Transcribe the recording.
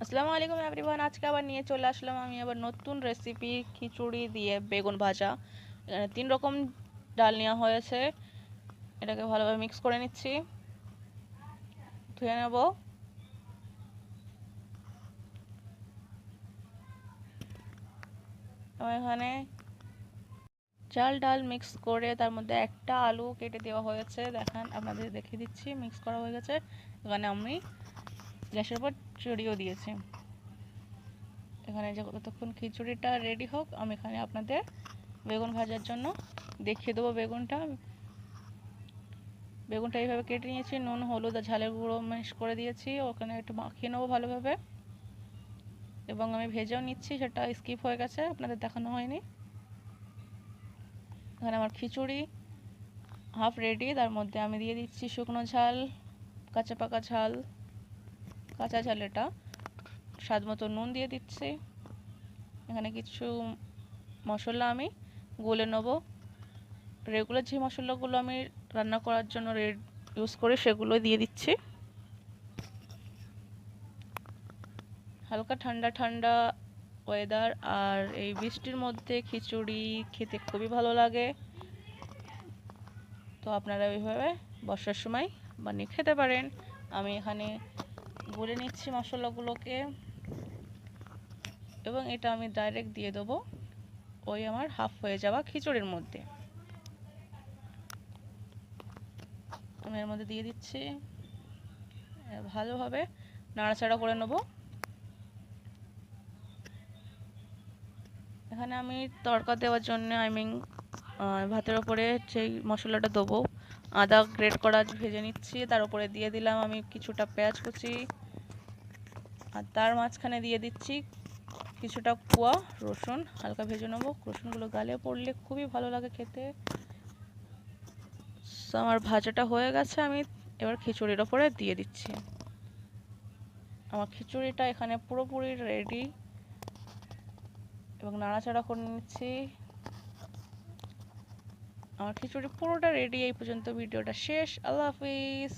আসসালামু আলাইকুম এভরিওয়ান, আজকে আবার নিয়ে চলে আসলাম আমি আবার নতুন রেসিপি খিচুড়ি দিয়ে বেগুন ভাজা। এখানে 3 রকম ডাল নেওয়া হয়েছে। এটাকে ভালোভাবে মিক্স করে নিচ্ছি, ধুয়ে নেব। এখানে চাল ডাল মিক্স করে তার মধ্যে একটা আলু কেটে দেওয়া হয়েছে। দেখেন, আপনাদের দেখিয়ে দিচ্ছি, মিক্স করা হয়ে গেছে। এখানে আমি গ্যাসের উপর চড়িয়েও দিয়েছি। এখানে যতক্ষণ খিচুড়িটা রেডি হোক, আমি এখানে আপনাদের বেগুন ভাজার জন্য দেখিয়ে দেবো। বেগুনটা এইভাবে কেটে নিয়েছি, নুন হলুদ আর ঝালের গুঁড়ো মিক্স করে দিয়েছি। ওখানে একটু মাখিয়ে নেবো ভালোভাবে, এবং আমি ভেজেও নিচ্ছি, সেটা স্কিপ হয়ে গেছে, আপনাদের দেখানো হয়নি। এখানে আমার খিচুড়ি হাফ রেডি। তার মধ্যে আমি দিয়ে দিচ্ছি শুকনো ঝাল, কাঁচা পাকা ঝাল, কাঁচা ঝাল এটা, স্বাদ মতো নুন দিয়ে দিচ্ছি। এখানে কিছু মশলা আমি গুলে নেব। রেগুলার যে মশলাগুলো আমি রান্না করার জন্য ইউজ করি সেগুলো দিয়ে দিচ্ছি। হালকা ঠান্ডা ঠান্ডা ওয়েদার, আর এই বৃষ্টির মধ্যে খিচুড়ি খেতে খুবই ভালো লাগে। তো আপনারা ওইভাবে বর্ষার সময় বানিয়ে খেতে পারেন। আমি এখানে গুলে নিচ্ছি মশলাগুলোকে, এবং এটা আমি ডাইরেক্ট দিয়ে দেবো ওই আমার হাফ হয়ে যাওয়া খিচুড়ির মধ্যে। আমি এর মধ্যে দিয়ে দিচ্ছি, ভালোভাবে নাড়াচাড়া করে নেব। এখানে আমি তড়কা দেওয়ার জন্য ভাতের ওপরে যেই মশলাটা দেবো, আদা গ্রেট করা ভেজে নিচ্ছি, তার উপরে দিয়ে দিলাম আমি কিছুটা পেঁয়াজ কুচি, আর তার মাঝখানে দিয়ে দিচ্ছি কিছুটা কোয়া রসুন। হালকা ভেজে নেবো, রসুনগুলো গালে পড়লে খুবই ভালো লাগে খেতে। আমার ভাজাটা হয়ে গেছে, আমি এবার খিচুড়ির ওপরে দিয়ে দিচ্ছি। আমার খিচুড়িটা এখানে পুরোপুরি রেডি, এবং নাড়াচাড়া করে নিচ্ছি। আমার খিচুড়ি পুরোটা রেডি। এই পর্যন্ত ভিডিওটা শেষ। আল্লাহ হাফিজ।